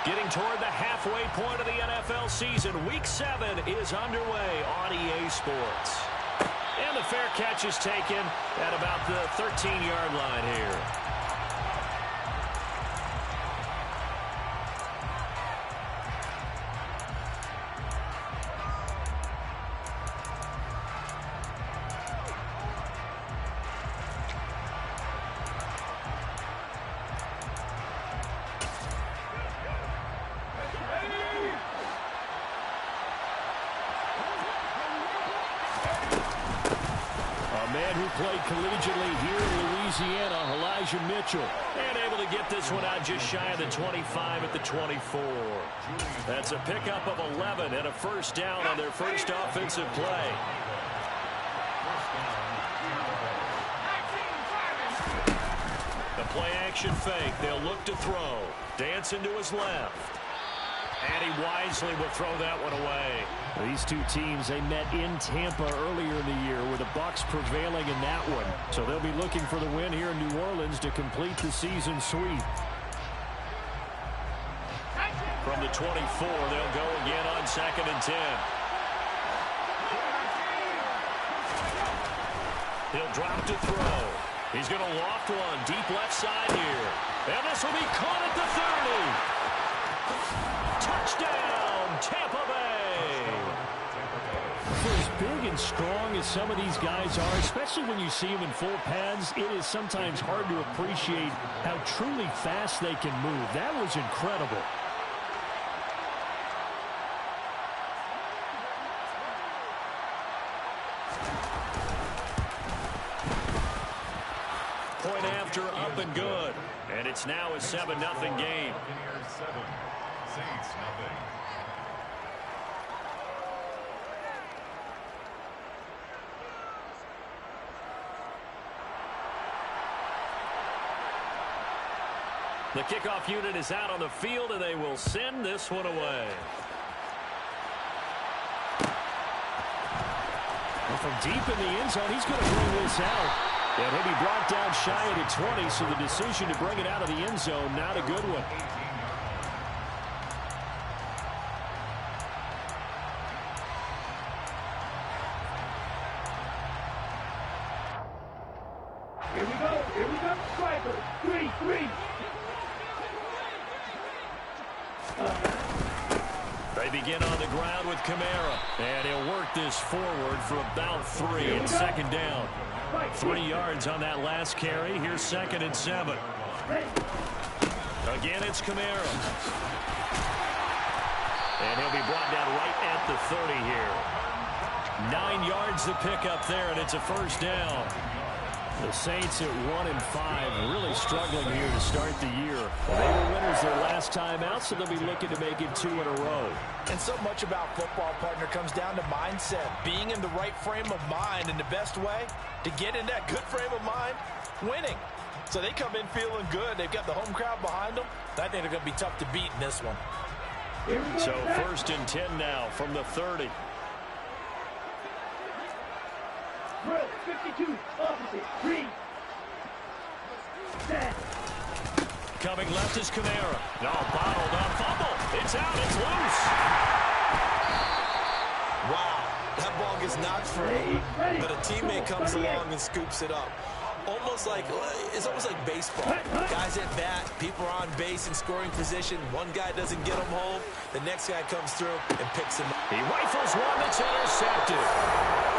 Getting toward the halfway point of the NFL season. Week 7 is underway on EA Sports. And the fair catch is taken at about the 13-yard line here. Played collegiately here in Louisiana, Elijah Mitchell. And able to get this one out just shy of the 25 at the 24. That's a pickup of 11 and a first down on their first offensive play. The play action fake. They'll look to throw. Dancing to his left. And he wisely will throw that one away. These two teams, they met in Tampa earlier in the year with the Bucs prevailing in that one. So they'll be looking for the win here in New Orleans to complete the season sweep. From the 24, they'll go again on 2nd and 10. He'll drop to throw. He's going to loft one deep left side here. And this will be caught at the 30. Touchdown, Tampa Bay. For as big and strong as some of these guys are, especially when you see them in full pads, it is sometimes hard to appreciate how truly fast they can move. That was incredible. Point after, up and good. And it's now a 7-0 game. Saints, nothing. The kickoff unit is out on the field, and they will send this one away. And from deep in the end zone, he's going to bring this out. And he'll be brought down shy of the 20, so the decision to bring it out of the end zone, not a good one. Here we go, striker, 3-3. They begin on the ground with Kamara, and he'll work this forward for about 3 and 2nd down. 3 yards on that last carry. Here's 2nd and 7. Again, it's Kamara. And he'll be brought down right at the 30 here. 9 yards to pick up there, and it's a first down. The Saints at 1-5, really struggling here to start the year. They were winners their last time out, so they'll be looking to make it 2 in a row. And so much about football, partner, comes down to mindset. Being in the right frame of mind, and the best way to get in that good frame of mind, winning. So they come in feeling good. They've got the home crowd behind them. I think they're going to be tough to beat in this one. So 1st and 10 now from the 30. 52, opposite, 3. Set. Coming left is Kamara. No, bottled up, fumble. It's out, it's loose. Wow, that ball gets knocked free, but a teammate comes along and scoops it up. It's almost like baseball. Guys at bat, people are on base in scoring position. One guy doesn't get him home. The next guy comes through and picks him up. He rifles one that's intercepted.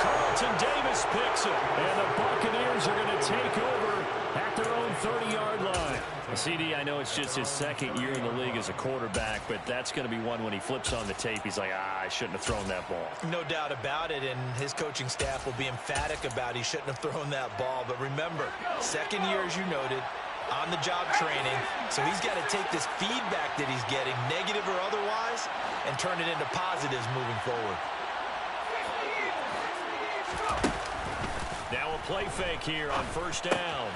Carlton Davis picks it. And the Buccaneers are going to take over at their own 30-yard line. CD, I know it's just his 2nd year in the league as a quarterback, but that's going to be one when he flips on the tape. He's like, I shouldn't have thrown that ball. No doubt about it, and his coaching staff will be emphatic about he shouldn't have thrown that ball. But remember, 2nd year, as you noted, on-the-job training. So he's got to take this feedback that he's getting, negative or otherwise, and turn it into positives moving forward. Now a play fake here on 1st down.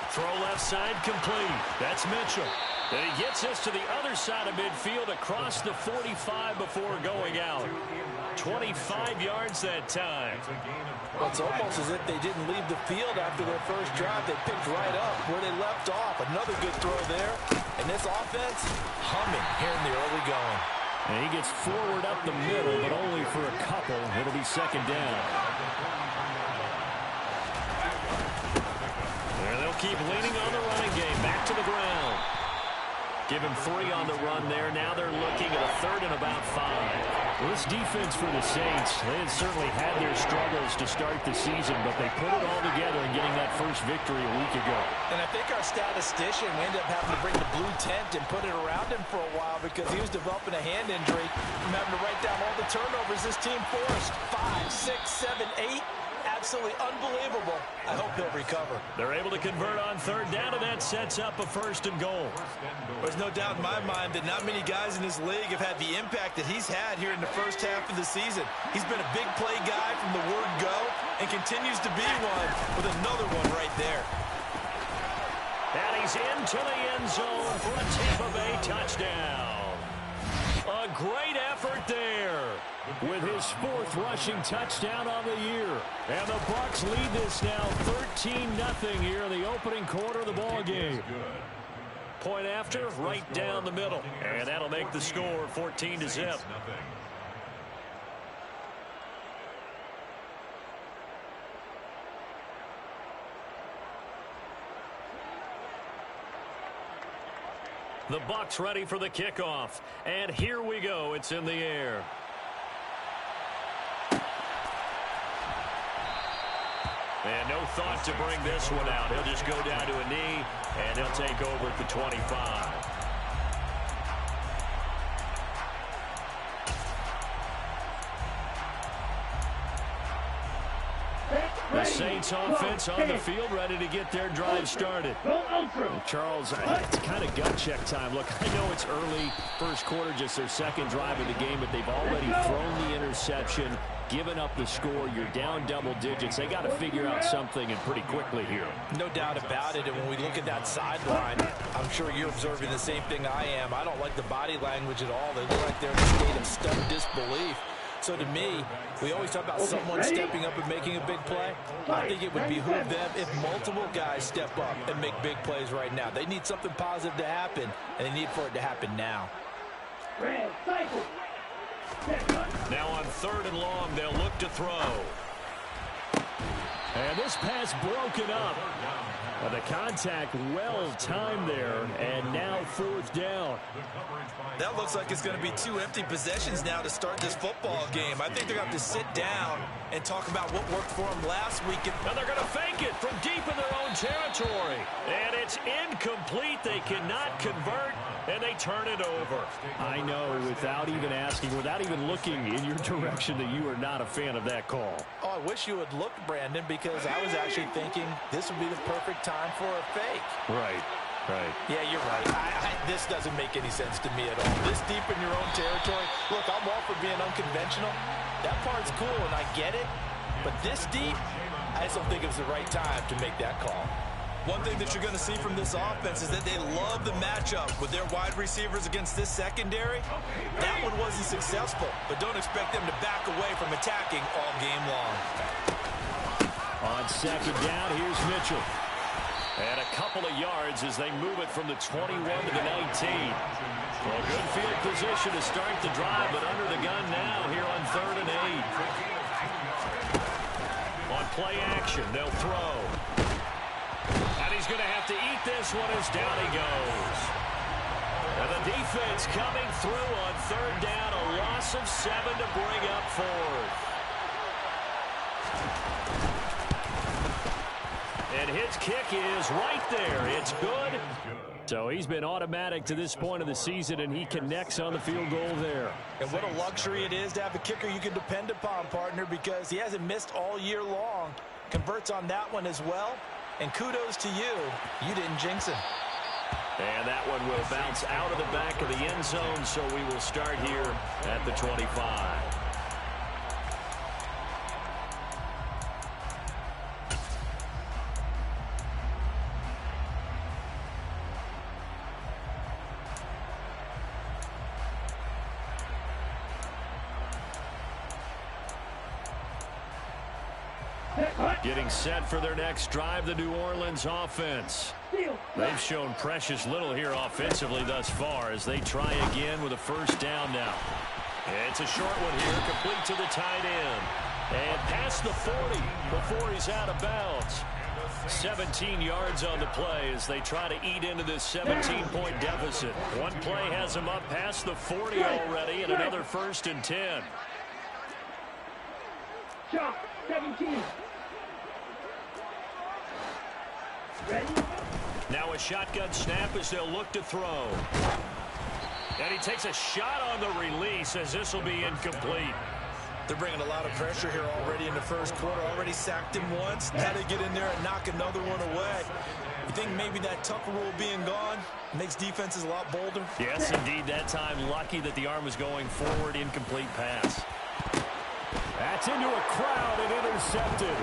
Throw left side complete. That's Mitchell. And he gets us to the other side of midfield across the 45 before going out. 25 yards that time. Well, it's almost as if they didn't leave the field after their first drive. They picked right up where they left off. Another good throw there. And this offense, humming here in the early going. And he gets forward up the middle, but only for a couple. It'll be second down. There they'll keep leaning on the running game. Back to the ground. Give him 3 on the run there. Now they're looking at a third and about 5. Well, this defense for the Saints, they had certainly had their struggles to start the season, but they put it all together in getting that first victory a week ago. And I think our statistician, we ended up having to bring the blue tent and put it around him for a while because he was developing a hand injury from having to write down all the turnovers this team forced. 5, 6, 7, 8. Absolutely unbelievable. I hope he'll recover. They're able to convert on third down, and that sets up a first and goal. There's no doubt in my mind that not many guys in this league have had the impact that he's had here in the first half of the season. He's been a big play guy from the word go and continues to be one with another one right there. And he's into the end zone for a Tampa Bay touchdown. A great effort there with his 4th rushing touchdown on the year. And the Bucs lead this now 13-0 here in the opening quarter of the ball game. Point after, right down the middle. And that'll make the score 14-0. The Bucs ready for the kickoff. And here we go. It's in the air. And no thought to bring this one out. He'll just go down to a knee, and he'll take over at the 25. The Saints offense on the field, ready to get their drive started. Charles, it's kind of gut check time. Look, I know it's early, first quarter, just their second drive of the game, but they've already thrown the interception, given up the score. You're down double digits. They got to figure out something, and pretty quickly here. No doubt about it. And when we look at that sideline, I'm sure you're observing the same thing I am. I don't like the body language at all. They look like they're in a state of stunned disbelief. So to me, we always talk about someone stepping up and making a big play. I think it would behoove them if multiple guys step up and make big plays right now. They need something positive to happen, and they need for it to happen now. Now on third and long, they'll look to throw. And this pass broken up. The contact well timed there, and now 4th down. That looks like it's going to be 2 empty possessions now to start this football game. I think they're going to have to sit down and talk about what worked for them last week. And they're going to fake it from deep in their own territory. And it's incomplete. They cannot convert, and they turn it over. I know, without even asking, without even looking in your direction, that you are not a fan of that call. Oh, I wish you had looked, Brandon, because I was actually thinking this would be the perfect time for a fake. Right. Right. Yeah, you're right. This doesn't make any sense to me at all. This deep in your own territory. Look, I'm all for being unconventional. That part's cool, and I get it. But this deep, I just don't think it was the right time to make that call. One thing that you're going to see from this offense is that they love the matchup with their wide receivers against this secondary. That one wasn't successful, but don't expect them to back away from attacking all game long. On second down, here's Mitchell. And a couple of yards as they move it from the 21 to the 19. Well, good field position to start the drive, but under the gun now here on 3rd and 8. On play action, they'll throw. And he's going to have to eat this one as down he goes. And the defense coming through on 3rd down, a loss of 7 to bring up 4th. And his kick is right there. It's good. So he's been automatic to this point of the season, and he connects on the field goal there. And what a luxury it is to have a kicker you can depend upon, partner, because he hasn't missed all year long. Converts on that one as well. And kudos to you. You didn't jinx him. And that one will bounce out of the back of the end zone, so we will start here at the 25. Set, Getting set for their next drive, the New Orleans offense. They've shown precious little here offensively thus far as they try again with a first down now. It's a short one here, complete to the tight end. And past the 40 before he's out of bounds. 17 yards on the play as they try to eat into this 17-point deficit. One play has them up past the 40 already, and another 1st and 10. Shot 17. Ready? Now a shotgun snap as they'll look to throw. And he takes a shot on the release as this will be incomplete. They're bringing a lot of pressure here already in the first quarter. Already sacked him once. Got to get in there and knock another one away. You think maybe that Tucker rule being gone makes defenses a lot bolder? Yes, indeed. That time lucky that the arm was going forward. Incomplete pass. That's into a crowd and intercepted.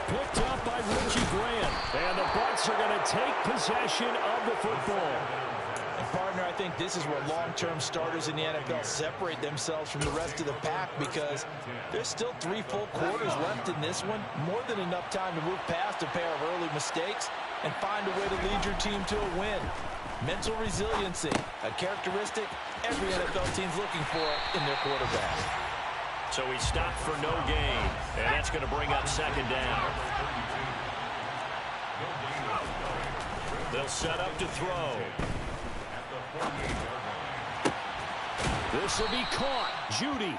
Picked up by Richie Grant. And the Bucs are going to take possession of the football. And partner, I think this is where long-term starters in the NFL separate themselves from the rest of the pack, because there's still 3 full quarters left in this one. More than enough time to move past a pair of early mistakes and find a way to lead your team to a win. Mental resiliency, a characteristic every NFL team's looking for in their quarterback. So he stopped for no gain, and that's going to bring up 2nd down. They'll set up to throw. This will be caught. Judy.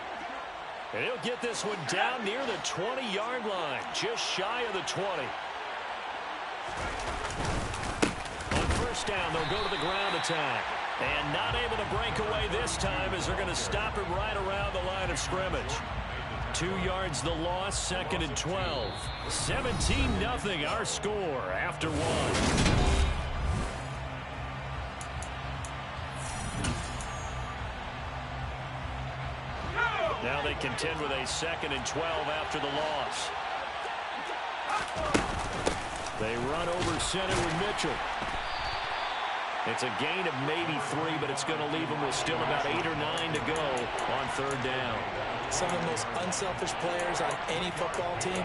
And he'll get this one down near the 20-yard line, just shy of the 20. On 1st down, they'll go to the ground attack. And not able to break away this time as they're going to stop it right around the line of scrimmage. 2 yards the loss, 2nd and 12. 17-0 our score after 1. Now they contend with a 2nd and 12 after the loss. They run over center with Mitchell. It's a gain of maybe 3, but it's going to leave them with still about 8 or 9 to go on 3rd down. Some of the most unselfish players on any football team,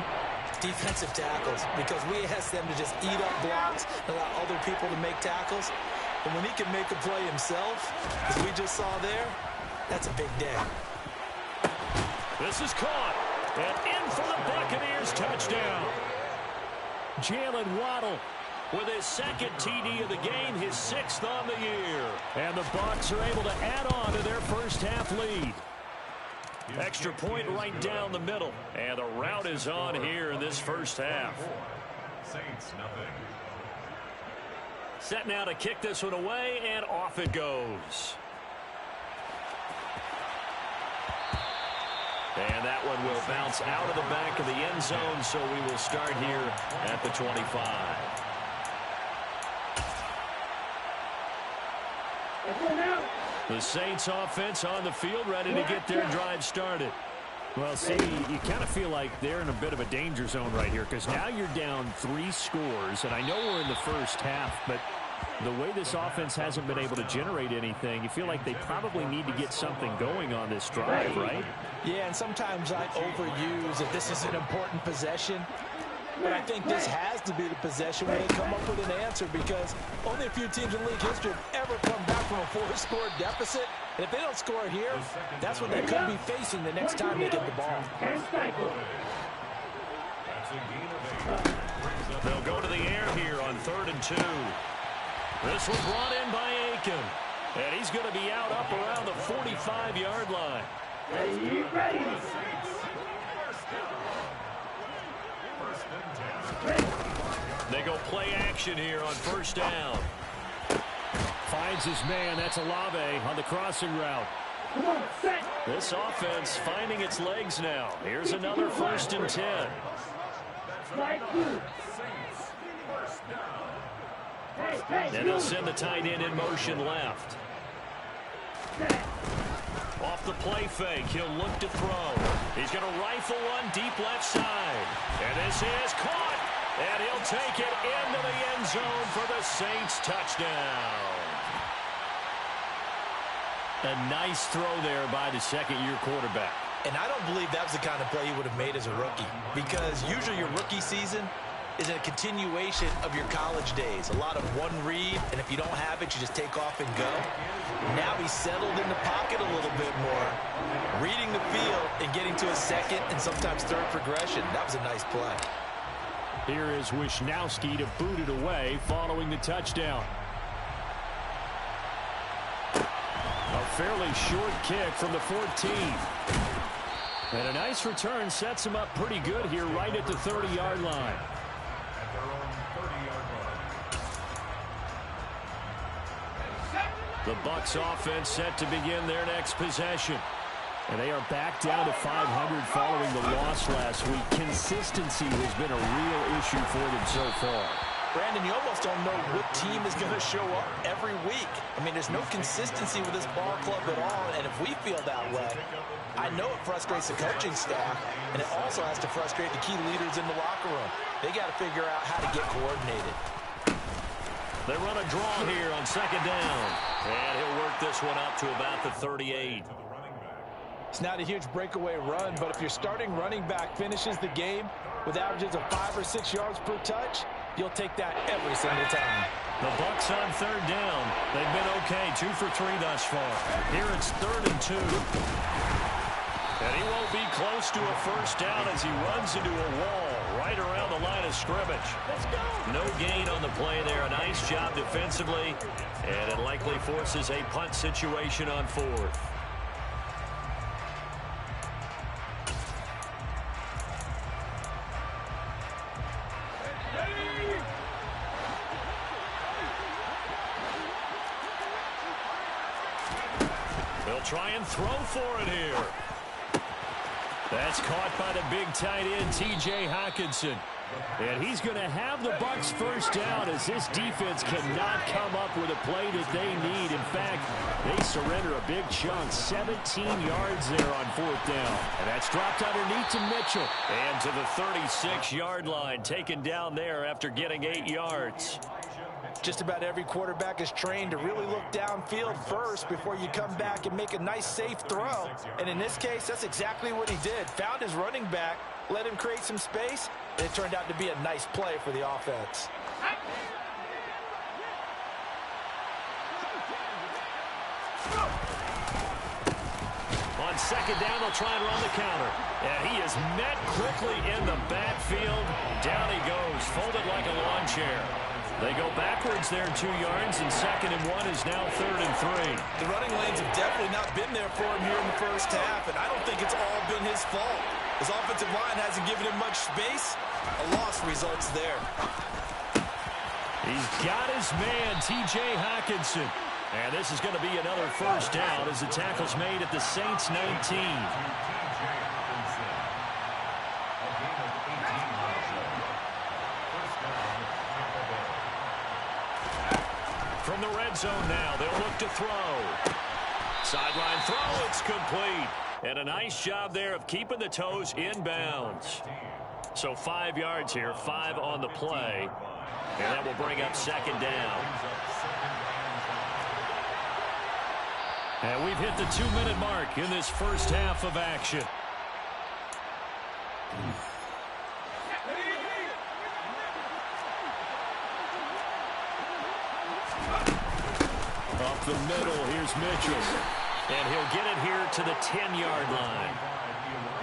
defensive tackles, because we ask them to just eat up blocks and allow other people to make tackles. And when he can make a play himself, as we just saw there, that's a big day. This is caught. And in for the Buccaneers touchdown. Jalen Waddle with his 2nd TD of the game, his 6th on the year. And the Bucs are able to add on to their first half lead. Extra point right down the middle. And the route is on here in this first half. Saints, nothing. Set now to kick this one away, and off it goes. And that one will bounce out of the back of the end zone, so we will start here at the 25. The Saints offense on the field, ready to get their drive started. Well, see, you kind of feel like they're in a bit of a danger zone right here, because now you're down 3 scores, and I know we're in the first half, but the way this offense hasn't been able to generate anything, you feel like they probably need to get something going on this drive, right? Yeah, and sometimes I overuse that this is an important possession. But I think this has to be the possession where they come up with an answer, because only a few teams in league history have ever come back from a 4-score deficit. And if they don't score here, that's what they could be facing the next time they get the ball. They'll go to the air here on 3rd and 2. This one brought in by Aiken. And he's going to be out up around the 45-yard line. Ready. They go play action here on 1st down. Finds his man. That's Olave on the crossing route. Come on, set. This offense finding its legs now. Here's another 1st and 10. And they'll send the tight end in motion left. Off the play fake, he'll look to throw. He's going to rifle one deep left side. And this is caught. And he'll take it into the end zone for the Saints touchdown. A nice throw there by the 2nd-year quarterback. And I don't believe that was the kind of play he would have made as a rookie, because usually your rookie season is a continuation of your college days. A lot of one read, and if you don't have it, you just take off and go. Now he's settled in the pocket a little bit more, reading the field and getting to a second and sometimes third progression. That was a nice play. Here is Wisnowski to boot it away following the touchdown. A fairly short kick from the 14. And a nice return sets him up pretty good here right at the 30-yard line. The Bucs offense set to begin their next possession. And they are back down to 500 following the loss last week. Consistency has been a real issue for them so far. Brandon, you almost don't know what team is going to show up every week. I mean, there's no consistency with this ball club at all, and if we feel that way, I know it frustrates the coaching staff, and it also has to frustrate the key leaders in the locker room. They got to figure out how to get coordinated. They run a draw here on second down, and he'll work this one up to about the 38. It's not a huge breakaway run, but if your starting running back finishes the game with averages of 5 or 6 yards per touch, you'll take that every single time. The Bucs on third down. They've been okay, 2 for 3 thus far. Here it's 3rd and 2. And he won't be close to a first down as he runs into a wall right around the line of scrimmage. Let's go. No gain on the play there. A nice job defensively, and it likely forces a punt situation on 4th. Try and throw for it here. That's caught by the big tight end, T.J. Hockenson. And he's going to have the Bucs first down as this defense cannot come up with a play that they need. In fact, they surrender a big chunk, 17 yards there on 4th down. And that's dropped underneath to Mitchell. And to the 36-yard line, taken down there after getting 8 yards. Just about every quarterback is trained to really look downfield first before you come back and make a nice, safe throw. And in this case, that's exactly what he did. Found his running back, let him create some space, and it turned out to be a nice play for the offense. On second down, they'll try and run the counter. And he is met quickly in the backfield. Down he goes, folded like a lawn chair. They go backwards there 2 yards, and 2nd and 1 is now 3rd and 3. The running lanes have definitely not been there for him here in the first half, and I don't think it's all been his fault. His offensive line hasn't given him much space. A loss results there. He's got his man, T.J. Hockenson. And this is going to be another first down as the tackle's made at the Saints 19. From the red zone now, they'll look to throw. Sideline throw, it's complete. And a nice job there of keeping the toes in bounds. So 5 yards here, 5 on the play. And that will bring up second down. And we've hit the 2-minute mark in this first half of action. Up the middle, here's Mitchell. And he'll get it here to the 10-yard line.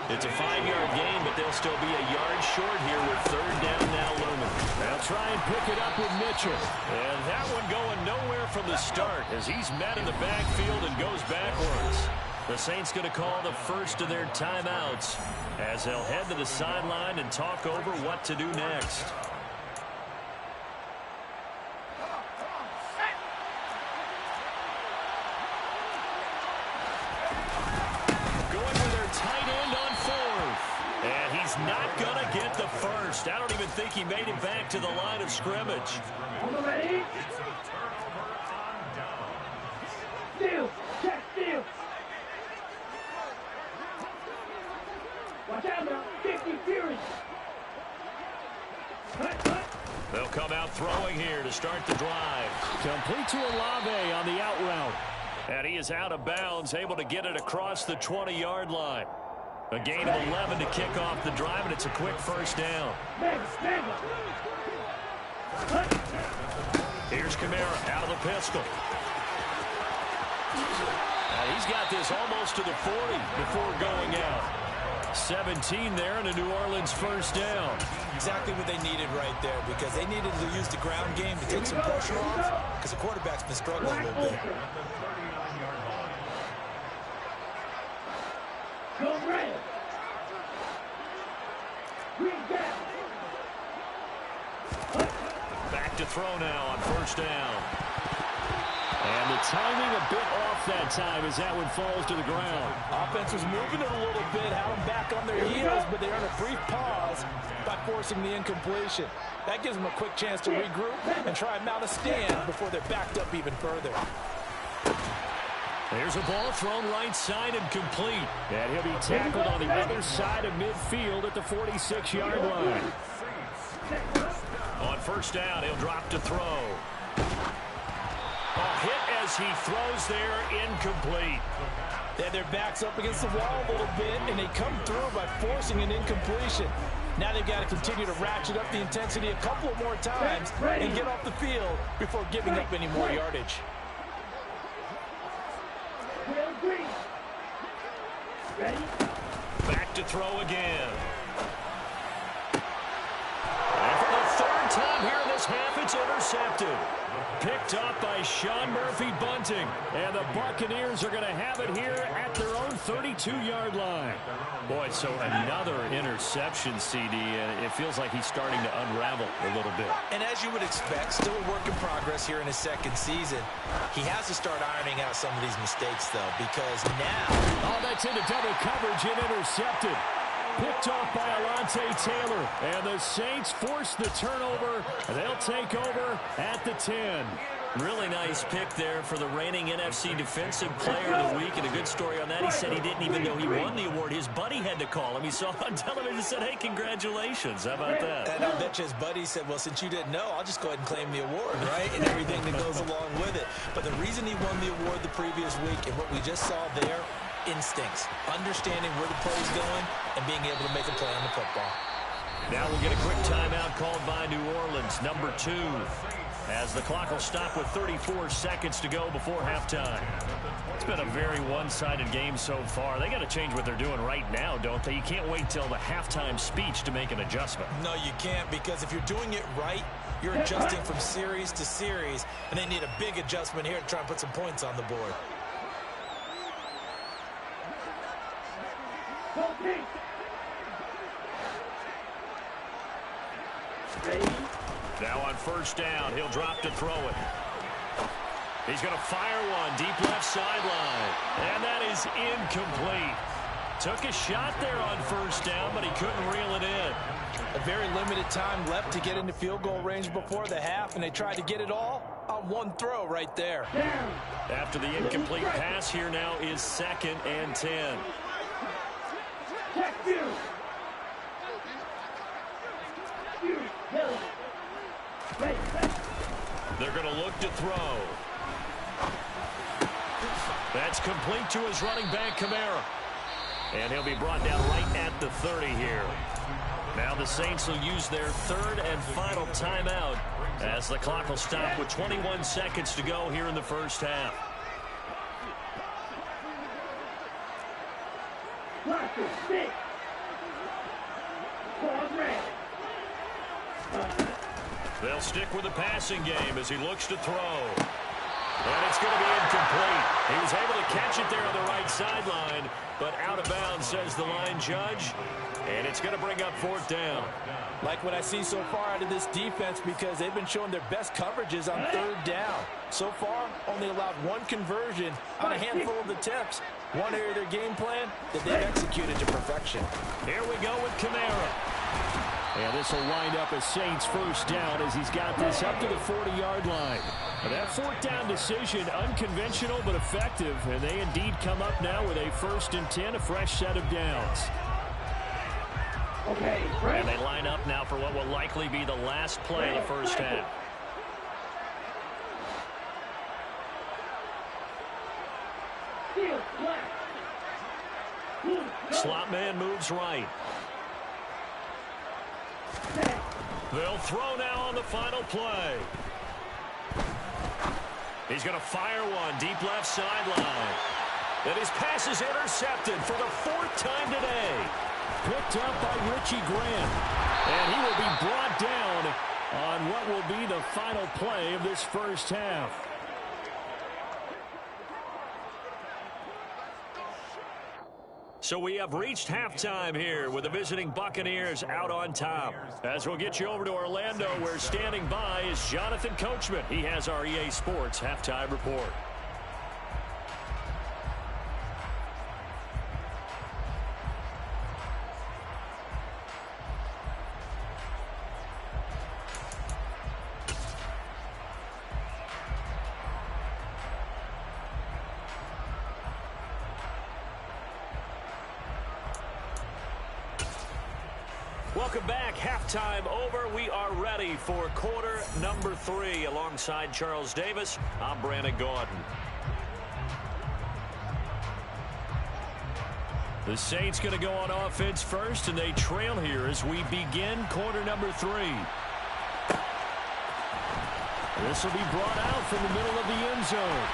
It's a 5-yard gain, but they'll still be a yard short here with 3rd down now looming. They'll try and pick it up with Mitchell. And that one going nowhere from the start as he's met in the backfield and goes backwards. The Saints going to call the first of their timeouts as they'll head to the sideline and talk over what to do next. Not going to get the first. I don't even think he made it back to the line of scrimmage. Ready? Steal. Check steal. Watch out now. 50 Fury. They'll come out throwing here to start the drive. Complete to Olave on the out route. And he is out of bounds, able to get it across the 20-yard line. A gain of 11 to kick off the drive, and it's a quick first down. Here's Kamara out of the pistol. He's got this almost to the 40 before going out. 17 there and a New Orleans first down. Exactly what they needed right there, because they needed to use the ground game to take some pressure off, because the quarterback's been struggling a little bit. Back to throw now on first down. And the timing a bit off that time as that one falls to the ground. Offense was moving it a little bit, had them back on their heels, but they earned a brief pause by forcing the incompletion. That gives them a quick chance to regroup and try and mount a stand before they're backed up even further. There's a ball thrown right side and complete. And he'll be tackled on the other side of midfield at the 46-yard line. On first down, he'll drop to throw. A hit as he throws there, incomplete. They had their backs up against the wall a little bit, and they come through by forcing an incompletion. Now they've got to continue to ratchet up the intensity a couple more times and get off the field before giving up any more yardage. Back to throw again. And for the third time here in this half, it's intercepted. Picked up by Sean Murphy-Bunting. And the Buccaneers are going to have it here at their own 32-yard line. Boy, so another interception, CD, and it feels like he's starting to unravel a little bit. And as you would expect, still a work in progress here in his second season. He has to start ironing out some of these mistakes, though, because now... Oh, that's into double coverage and intercepted. Picked off by Alontae Taylor. And the Saints force the turnover. They'll take over at the 10. Really nice pick there for the reigning NFC Defensive Player of the Week. And a good story on that. He said he didn't even know he won the award. His buddy had to call him. He saw it on television and said, hey, congratulations. How about that? And I bet you his buddy said, well, since you didn't know, I'll just go ahead and claim the award, right? And everything that goes along with it. But the reason he won the award the previous week and what we just saw there, instincts, understanding where the play is going, and being able to make a play on the football. Now we'll get a quick timeout called by New Orleans, number 2, as the clock will stop with 34 seconds to go before halftime. It's been a very one-sided game so far. They got to change what they're doing right now, don't they? You can't wait till the halftime speech to make an adjustment. No, you can't, because if you're doing it right, you're adjusting from series to series, and they need a big adjustment here to try and put some points on the board. Now on first down, he'll drop to throw it. He's going to fire one deep left sideline, and that is incomplete. Took a shot there on first down, but he couldn't reel it in. A very limited time left to get into field goal range before the half, and they tried to get it all on one throw right there. After the incomplete pass, here now is 2nd and 10. They're going to look to throw. That's complete to his running back, Kamara. And he'll be brought down right at the 30 here. Now the Saints will use their third and final timeout as the clock will stop with 21 seconds to go here in the first half. They'll stick with the passing game as he looks to throw. And it's going to be incomplete. He was able to catch it there on the right sideline, but out of bounds, says the line judge. And it's going to bring up 4th down. Like what I see so far out of this defense, because they've been showing their best coverages on 3rd down. So far, only allowed 1 conversion on a handful of attempts. One area of their game plan that they've executed to perfection. Here we go with Kamara. And this will wind up a Saints first down as he's got this up to the 40-yard line. And that 4th down decision, unconventional but effective. And they indeed come up now with a 1st and 10, a fresh set of downs. Okay, and they line up now for what will likely be the last play of the first half. Slot man moves right. They'll throw now on the final play. He's going to fire one deep left sideline. And his pass is intercepted for the 4th time today. Picked up by Richie Grant. And he will be brought down on what will be the final play of this first half. So we have reached halftime here with the visiting Buccaneers out on top. As we'll get you over to Orlando, where standing by is Jonathan Coachman. He has our EA Sports halftime report. Welcome back. Halftime over. We are ready for quarter number 3. Alongside Charles Davis, I'm Brandon Gordon. The Saints going to go on offense first, and they trail here as we begin quarter number 3. This will be brought out from the middle of the end zone.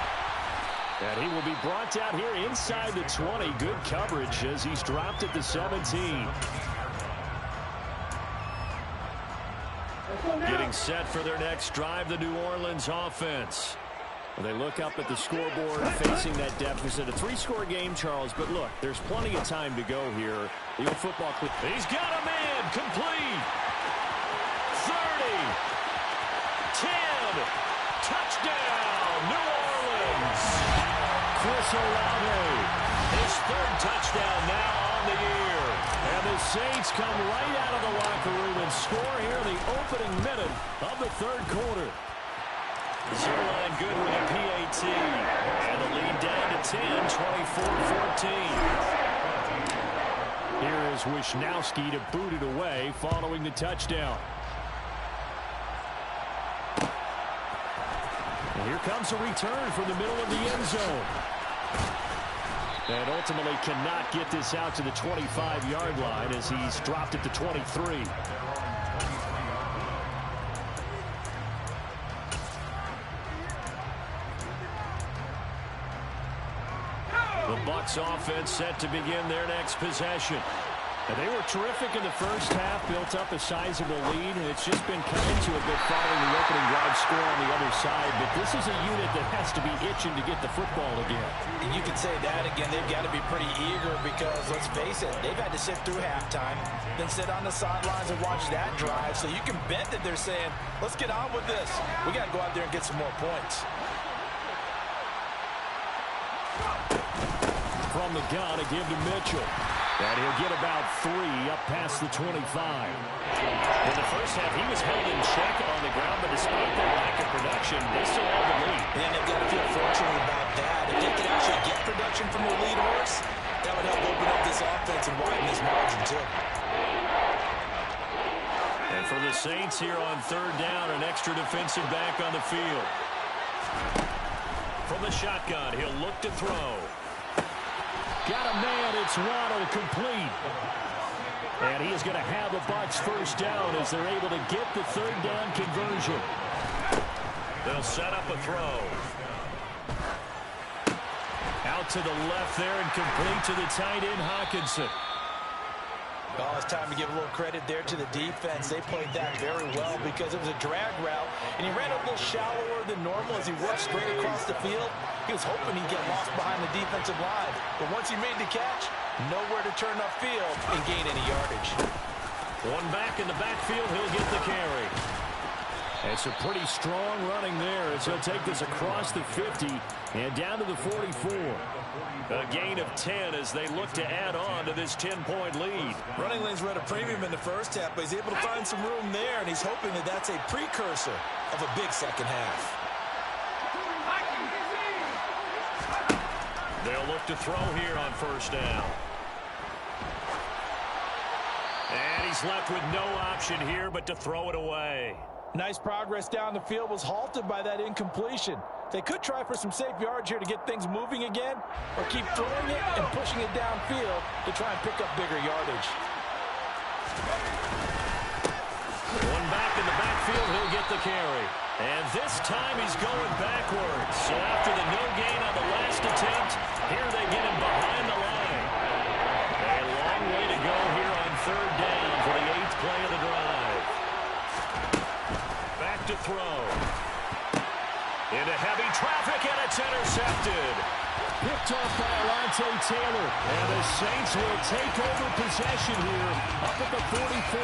And he will be brought down here inside the 20. Good coverage as he's dropped at the 17. Getting set for their next drive, the New Orleans offense. They look up at the scoreboard facing that deficit. A 3-score game, Charles, but look, there's plenty of time to go here. The old football clip. He's got a man complete. 30. 10. Touchdown, New Orleans. Chris Olave. His 3rd touchdown now on the year. And the Saints come right out of the locker room and score here in the opening minute of the 3rd quarter. Zerline good with a PAT. And the lead down to 10, 24-14. Here is Wisnowski to boot it away following the touchdown. And here comes a return from the middle of the end zone. And ultimately cannot get this out to the 25-yard line as he's dropped at the 23. The Bucs offense set to begin their next possession. And they were terrific in the first half, built up a sizable lead, and it's just been cut into a bit following the opening drive score on the other side. But this is a unit that has to be itching to get the football again. And you could say that again. They've got to be pretty eager because, let's face it, they've had to sit through halftime, then sit on the sidelines and watch that drive. So you can bet that they're saying, let's get on with this. We got to go out there and get some more points. From the gun, a give to Mitchell. And he'll get about 3 up past the 25. In the first half, he was held in check on the ground, but despite their lack of production, they still have the lead. And they've got to feel fortunate about that. If they can actually get production from their lead horse, that would help open up this offense and widen this margin, too. And for the Saints here on 3rd down, an extra defensive back on the field. From the shotgun, he'll look to throw. Got a man, it's Waddle, complete. And he is going to have the Bucs first down as they're able to get the 3rd down conversion. They'll set up a throw. Out to the left there and complete to the tight end, Hockenson. Well, it's time to give a little credit there to the defense. They played that very well because it was a drag route, and he ran a little shallower than normal as he worked straight across the field. He was hoping he'd get lost behind the defensive line, but once he made the catch, nowhere to turn upfield and gain any yardage. One back in the backfield, he'll get the carry. It's a pretty strong running there as he'll take this across the 50 and down to the 44. A gain of 10 as they look to add on to this 10-point lead. Running lanes were at a premium in the first half, but he's able to find some room there, and he's hoping that that's a precursor of a big second half. They'll look to throw here on 1st down. And he's left with no option here but to throw it away. Nice progress down the field, was halted by that incompletion. They could try for some safe yards here to get things moving again, or keep throwing it and pushing it downfield to try and pick up bigger yardage. One back in the backfield, he'll get the carry. And this time he's going backwards. So after the no gain on the last attempt, here they get him behind the line. A long way to go here on third down for the 8th play of the drive. Back to throw. Into heavy traffic, and it's intercepted. Picked off by Alontae Taylor. And the Saints will take over possession here up at the 44.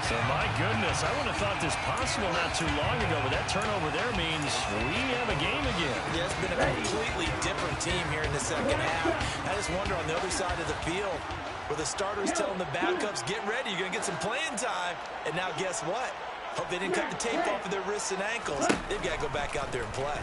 So, my goodness, I wouldn't have thought this possible not too long ago, but that turnover there means we have a game again. Yeah, it's been a completely different team here in the second half. I just wonder on the other side of the field where the starters telling the backups, get ready, you're going to get some playing time. And now guess what? Hope they didn't cut the tape off of their wrists and ankles. They've got to go back out there and play.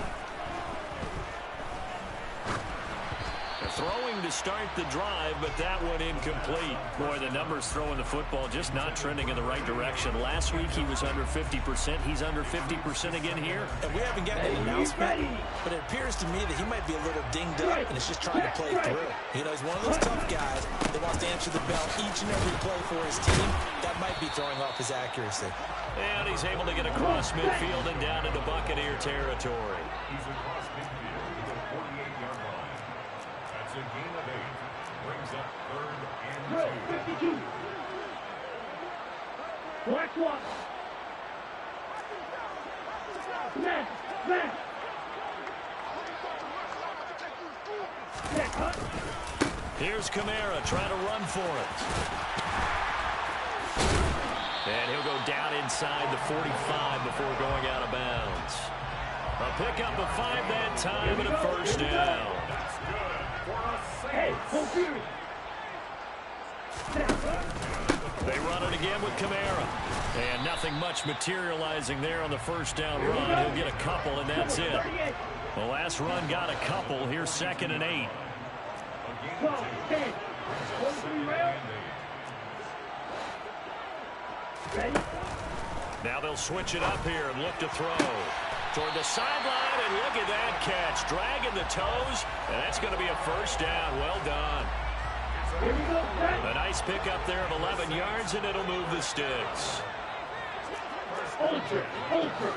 Throwing to start the drive, but that one incomplete. Boy, the numbers throwing the football just not trending in the right direction. Last week he was under 50%. He's under 50% again here. And we haven't gotten an announcement, but it appears to me that he might be a little dinged up and is just trying to play through. You know, he's one of those tough guys that wants to answer the bell each and every play for his team. That might be throwing off his accuracy. And he's able to get across midfield and down into Buccaneer territory. He's across midfield to the 48-yard line. That's a gain of 8. Brings up 3rd and 2. 52. Black one. Smash. Smash. Here's Kamara trying to run for it. And he'll go down inside the 45 before going out of bounds. A pickup of 5 that time and a first down. Hey, full period. They run it again with Kamara. And nothing much materializing there on the first down run. He'll get a couple, and that's it. The last run got a couple. Here's 2nd and 8. 12, 10. 1-3 rail. Ready? Now they'll switch it up here and look to throw. Toward the sideline, and look at that catch. Dragging the toes, and that's going to be a first down. Well done. Here we go. A nice pickup there of 11 yards, and it'll move the sticks. Ultra. Ultra.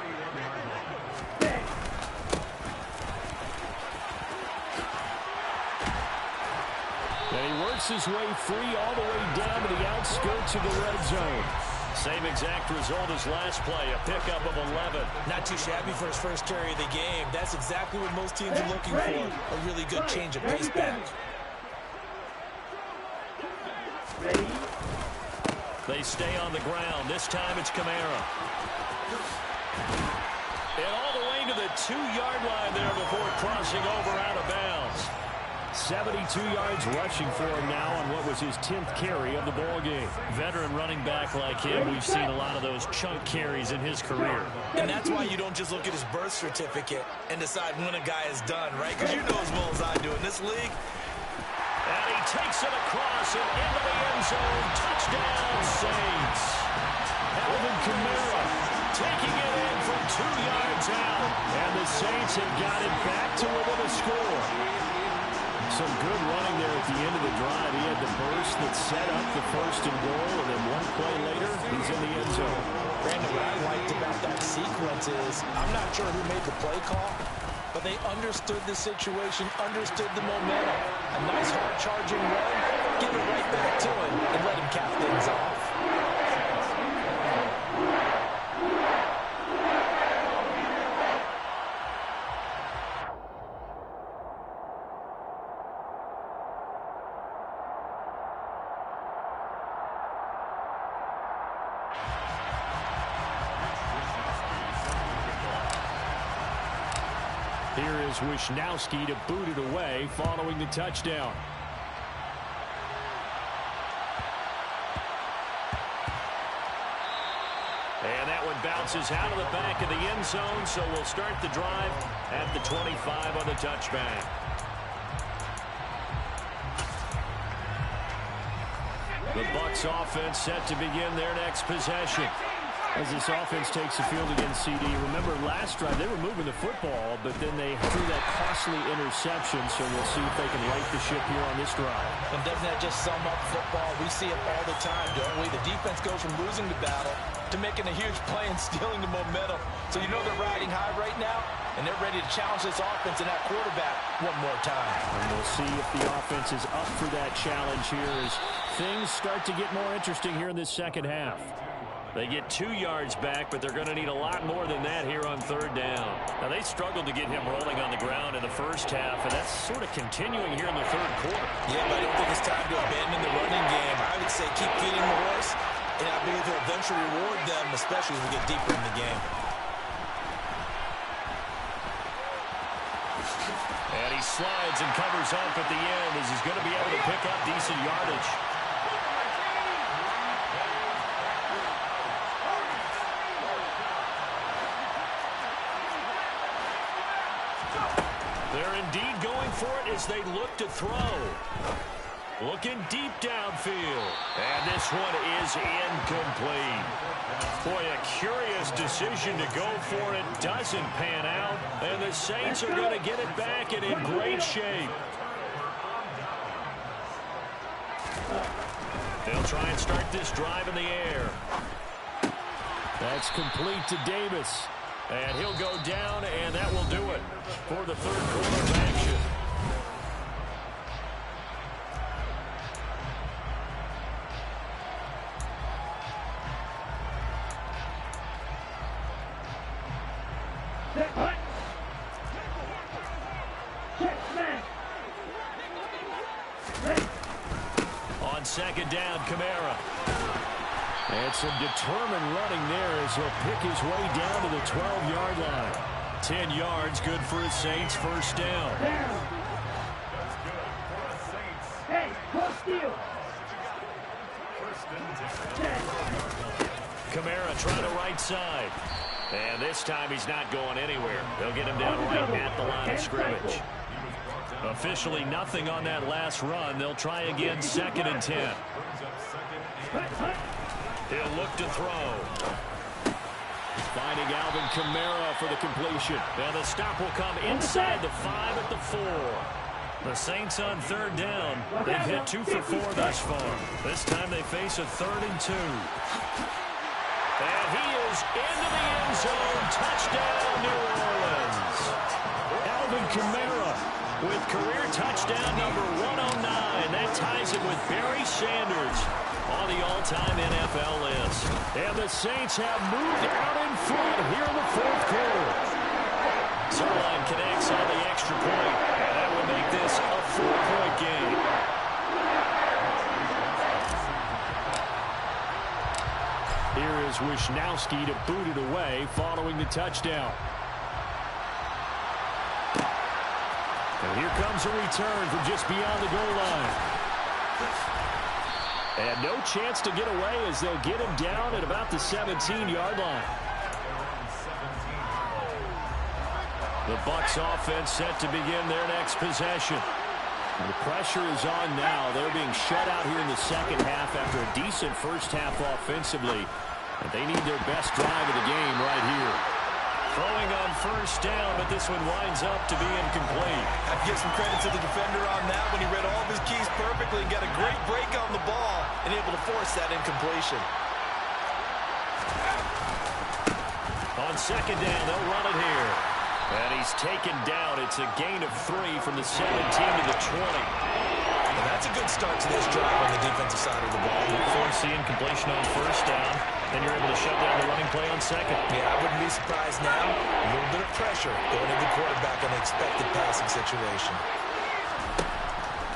And he works his way free all the way down to the outskirts of the red zone. Same exact result as last play, a pickup of 11. Not too shabby for his first carry of the game. That's exactly what most teams are looking for, a really good change of pace back. Ready? They stay on the ground. This time it's Kamara. And all the way to the 2-yard line there before crossing over out of bounds. 72 yards rushing for him now on what was his 10th carry of the ball game. Veteran running back like him, we've seen a lot of those chunk carries in his career. And that's why you don't just look at his birth certificate and decide when a guy is done, right? Because you know as well as I do in this league. And he takes it across and into the end zone. Touchdown, Saints. Alvin Kamara Taking it in from 2 yards out. and the Saints have got it back to within a score. Some good running there at the end of the drive. He had the burst that set up the 1st and goal, and then one play later, he's in the end zone. Brandon, what I liked about that sequence is I'm not sure who made the play call, but they understood the situation, understood the momentum. A nice hard-charging run, give it right back to him, and let him cap things off. Here is Wisnowski to boot it away following the touchdown. And that one bounces out of the back of the end zone, so we'll start the drive at the 25 on the touchback. The Bucs offense set to begin their next possession. As this offense takes the field against CD. Remember, last drive, they were moving the football, but then they threw that costly interception, so we'll see if they can right the ship here on this drive. And doesn't that just sum up football? We see it all the time, don't we? The defense goes from losing the battle to making a huge play and stealing the momentum. So you know they're riding high right now, and they're ready to challenge this offense and that quarterback one more time. And we'll see if the offense is up for that challenge here as things start to get more interesting here in this second half. They get 2 yards back, but they're going to need a lot more than that here on third down. Now, they struggled to get him rolling on the ground in the first half, and that's sort of continuing here in the third quarter. Yeah, but I don't think it's time to abandon the running game. I would say keep feeding the horse, and I believe he'll eventually reward them, especially as we get deeper in the game. And he slides and covers up at the end as he's going to be able to pick up decent yardage. They're indeed going for it as they look to throw. Looking deep downfield. And this one is incomplete. Boy, a curious decision to go for it. Doesn't pan out. And the Saints are going to get it back and in great shape. They'll try and start this drive in the air. That's complete to Davis. And he'll go down, and that will do it for the third quarter of action. On second down, Kamara. And some determined running there as he'll pick his way down to the 12-yard line. 10 yards, good for his Saints first down. Hey, go steal. Kamara trying to right side. And this time he's not going anywhere. They'll get him down right at the line of scrimmage. Officially nothing on that last run. They'll try again, 2nd and 10. He'll look to throw. Finding Alvin Kamara for the completion. And the stop will come inside the 5 at the 4. The Saints on third down. They've hit 2 for 4 thus far. This time they face a 3rd and 2. And he is into the end zone. Touchdown, New Orleans. Alvin Kamara with career touchdown number 109. That ties it with Barry Sanders on the all-time NFL list. And the Saints have moved out in front here in the fourth quarter. Zerline connects on the extra point, and that will make this a 4-point game. Here is Wisnowski to boot it away following the touchdown. And here comes a return from just beyond the goal line. And no chance to get away as they'll get him down at about the 17-yard line. The Bucs offense set to begin their next possession. And the pressure is on now. They're being shut out here in the second half after a decent first half offensively. And they need their best drive of the game right here. Throwing on first down, but this one winds up to be incomplete. I give some credit to the defender on that when he read all of his keys perfectly and got a great break on the ball and able to force that incompletion. On second down, they'll run it here. And he's taken down. It's a gain of 3 from the 17 to the 20. And that's a good start to this drive on the defensive side of the ball. Force the incompletion on first down. Then you're able to shut down the running play on second. Yeah, I wouldn't be surprised now. A little bit of pressure going to the quarterback on an expected passing situation.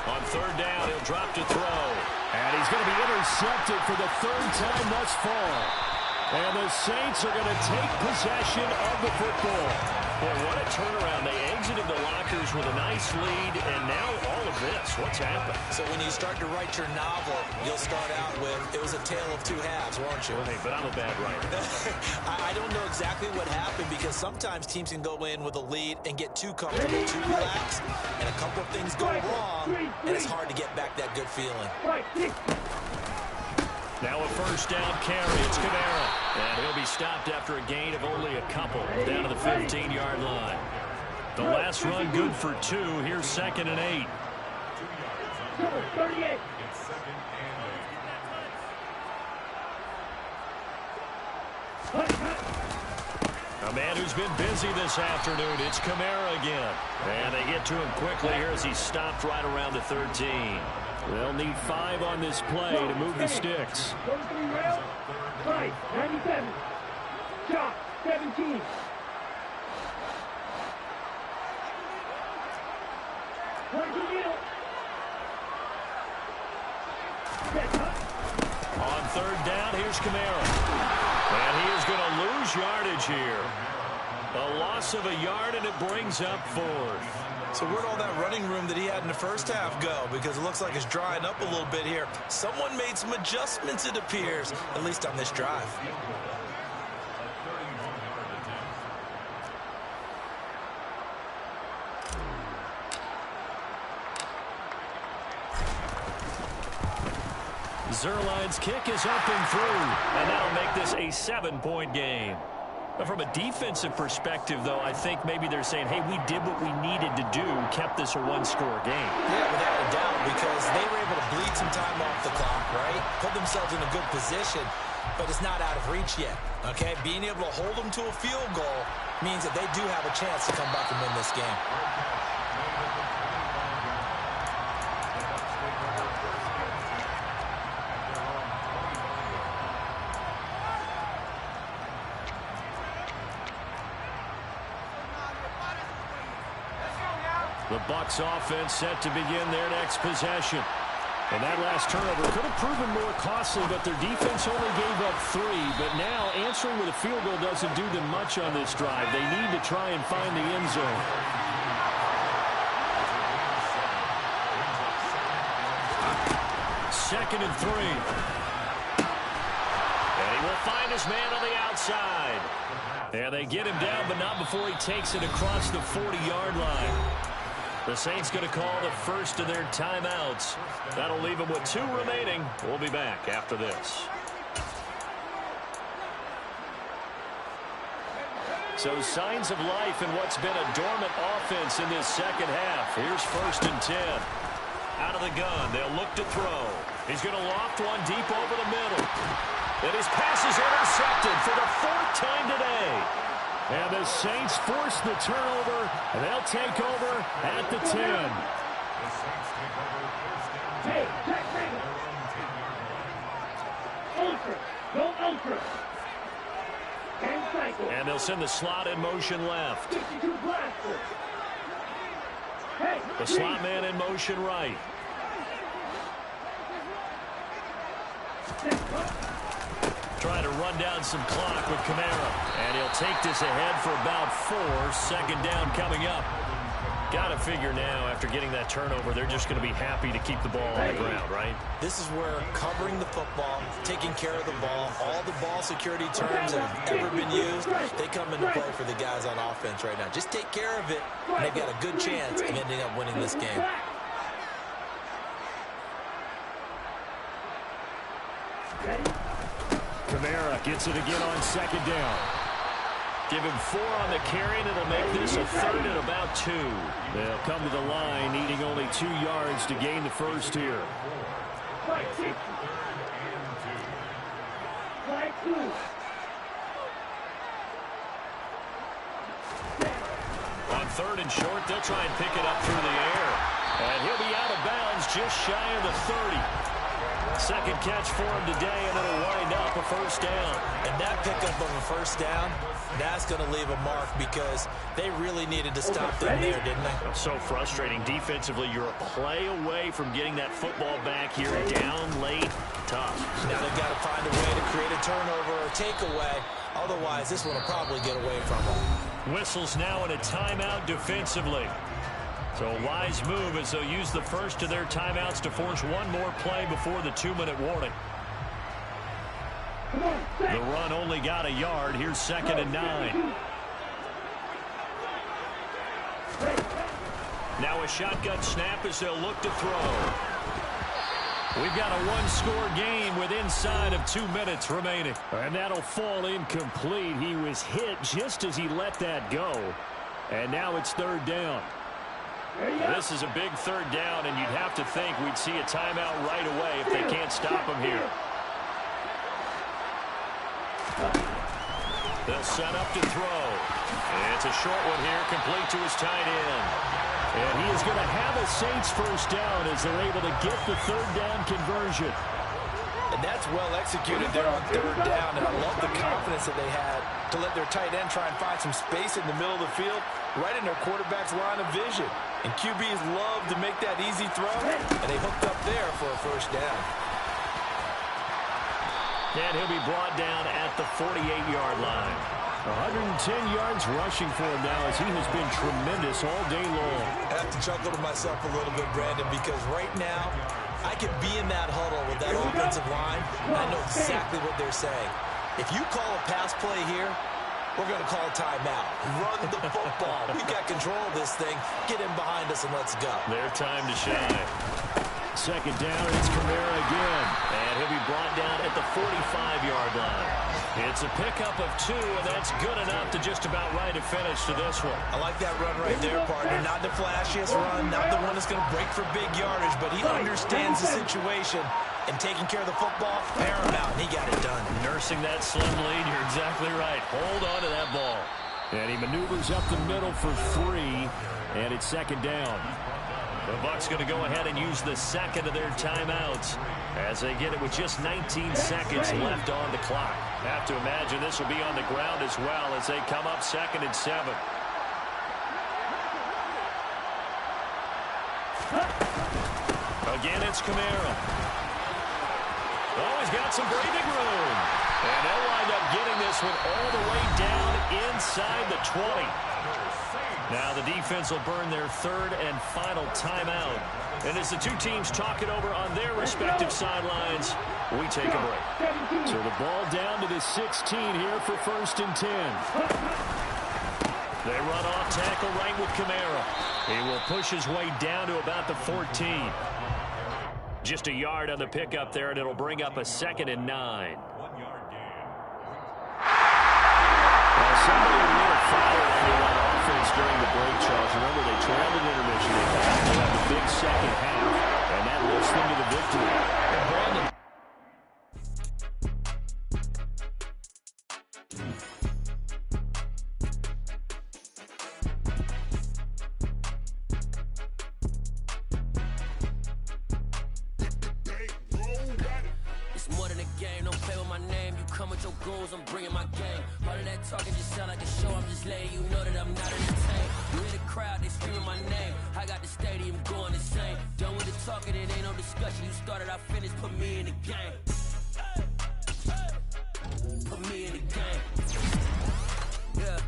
On third down, he'll drop to throw. And he's going to be intercepted for the 3rd time thus far. And the Saints are going to take possession of the football. Boy, what a turnaround. They exited the lockers with a nice lead, and now all of this. What's happened? So when you start to write your novel, you'll start out with, it was a tale of 2 halves, won't you? Hey, but I'm a bad writer. I don't know exactly what happened because sometimes teams can go in with a lead and get too comfortable, too relaxed, and a couple of things go wrong, and it's hard to get back that good feeling. Now a first down carry. It's Kamara. And he'll be stopped after a gain of only a couple down to the 15-yard line. The last run good for 2. Here's 2nd and 8. 38. A man who's been busy this afternoon. It's Kamara again. And they get to him quickly here as he's stopped right around the 13. They'll need 5 on this play to move the sticks. 97. Shot 17. On 3rd down, here's Kamara. And he is going to lose yardage here. A loss of a yard, and it brings up 4th. So where'd all that running room that he had in the first half go? Because it looks like it's drying up a little bit here. Someone made some adjustments, it appears, at least on this drive. Zerline's kick is up and through, and that'll make this a 7-point game. From a defensive perspective, though, I think maybe they're saying, hey, we did what we needed to do, kept this a 1-score game. Yeah, without a doubt, because they were able to bleed some time off the clock, right? Put themselves in a good position, but it's not out of reach yet, okay? Being able to hold them to a field goal means that they do have a chance to come back and win this game. The Bucs offense set to begin their next possession. And that last turnover could have proven more costly, but their defense only gave up 3. But now answering with a field goal doesn't do them much on this drive. They need to try and find the end zone. 2nd and 3. And he will find his man on the outside. And they get him down, but not before he takes it across the 40-yard line. The Saints going to call the first of their timeouts. That'll leave them with 2 remaining. We'll be back after this. So signs of life in what's been a dormant offense in this second half. Here's 1st and 10. Out of the gun, they'll look to throw. He's going to loft one deep over the middle. And his pass is intercepted for the 4th time today. And the Saints force the turnover, and they'll take over at the 10. Hey, check, ultra, go ultra. And cycle. And they'll send the slot in motion left. 52 blaster. Hey, The slot man in motion right. Trying to run down some clock with Kamara. And he'll take this ahead for about 4. 2nd down coming up. Got to figure now, after getting that turnover, they're just going to be happy to keep the ball on the ground, right? This is where covering the football, taking care of the ball, all the ball security terms that have ever been used, they come into play for the guys on offense right now. Just take care of it, and they've got a good chance of ending up winning this game. Kamara gets it again on 2nd down. Give him 4 on the carry, and it'll make this a 3rd and about 2. They'll come to the line, needing only 2 yards to gain the first here. On 3rd and short, they'll try and pick it up through the air. And he'll be out of bounds just shy of the 30. 2nd catch for him today, and it'll wind up a 1st down. And that pickup of a 1st down, that's going to leave a mark because they really needed to stop them there, didn't they? So frustrating. Defensively, you're a play away from getting that football back here down late. Tough. Now they've got to find a way to create a turnover or takeaway. Otherwise, this one will probably get away from them. Whistles now in a timeout defensively. So a wise move as they'll use the first of their timeouts to force one more play before the 2-minute warning. The run only got a yard. Here's 2nd and 9. Now a shotgun snap as they'll look to throw. We've got a one-score game with inside of 2 minutes remaining. And that'll fall incomplete. He was hit just as he let that go. And now it's third down. This is a big third down, and you'd have to think we'd see a timeout right away if they can't stop him here. They'll set up to throw. It's a short one here, complete to his tight end. And he is going to have a Saints first down as they're able to get the third down conversion. And that's well executed there on third down, and I love the confidence that they had to let their tight end try and find some space in the middle of the field, right in their quarterback's line of vision. And QBs love to make that easy throw, and they hooked up there for a first down. And he'll be brought down at the 48-yard line. 110 yards rushing for him now as he has been tremendous all day long. I have to chuckle to myself a little bit, Brandon, because right now I could be in that huddle with that offensive line, and I know exactly what they're saying. If you call a pass play here, we're going to call a timeout. Run the football. We've got control of this thing. Get in behind us and let's go. Their time to shine. Second down, and it's Kamara again. And he'll be brought down at the 45-yard line. It's a pickup of 2, and that's good enough to just about right a finish to this one. I like that run right there, partner. Not the flashiest run, not the one that's going to break for big yardage, but he understands the situation, and taking care of the football, paramount, and he got it done. Nursing that slim lead, you're exactly right. Hold on to that ball. And he maneuvers up the middle for 3, and it's second down. The Bucs going to go ahead and use the second of their timeouts as they get it with just 19 seconds left on the clock. Have to imagine this will be on the ground as well as they come up 2nd and 7. Again, it's Kamara. Oh, he's got some breathing room. And they'll wind up getting this one all the way down inside the 20. Now the defense will burn their third and final timeout. And as the two teams talk it over on their respective sidelines, we take a break. So the ball down to the 16 here for 1st and 10. They run off tackle right with Kamara. He will push his way down to about the 14. Just a yard on the pickup there, and it'll bring up a 2nd and 9. Somebody lit a fire under that offense during the break, Charles. Remember, they trailed in intermission. They had the big second half, and that lifts them to the victory. And Brandon. It's more than a game, don't play with my name. You come with your goons, I'm bringing my game. All of that talking just sound like a show, I'm just letting you know that I'm not entertained. You hear the crowd, they screaming my name. I got the stadium going insane. Done with the talking, it ain't no discussion. You started, I finished, put me in the game. Put me in the game. Yeah,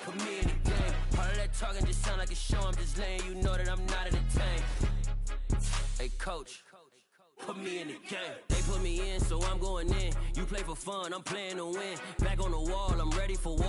put me in the game. All of that talking just sound like a show, I'm just letting you know that I'm not entertained. Hey, coach. Put me in the game. They put me in, so I'm going in. You play for fun, I'm playing to win. Back on the wall, I'm ready for war.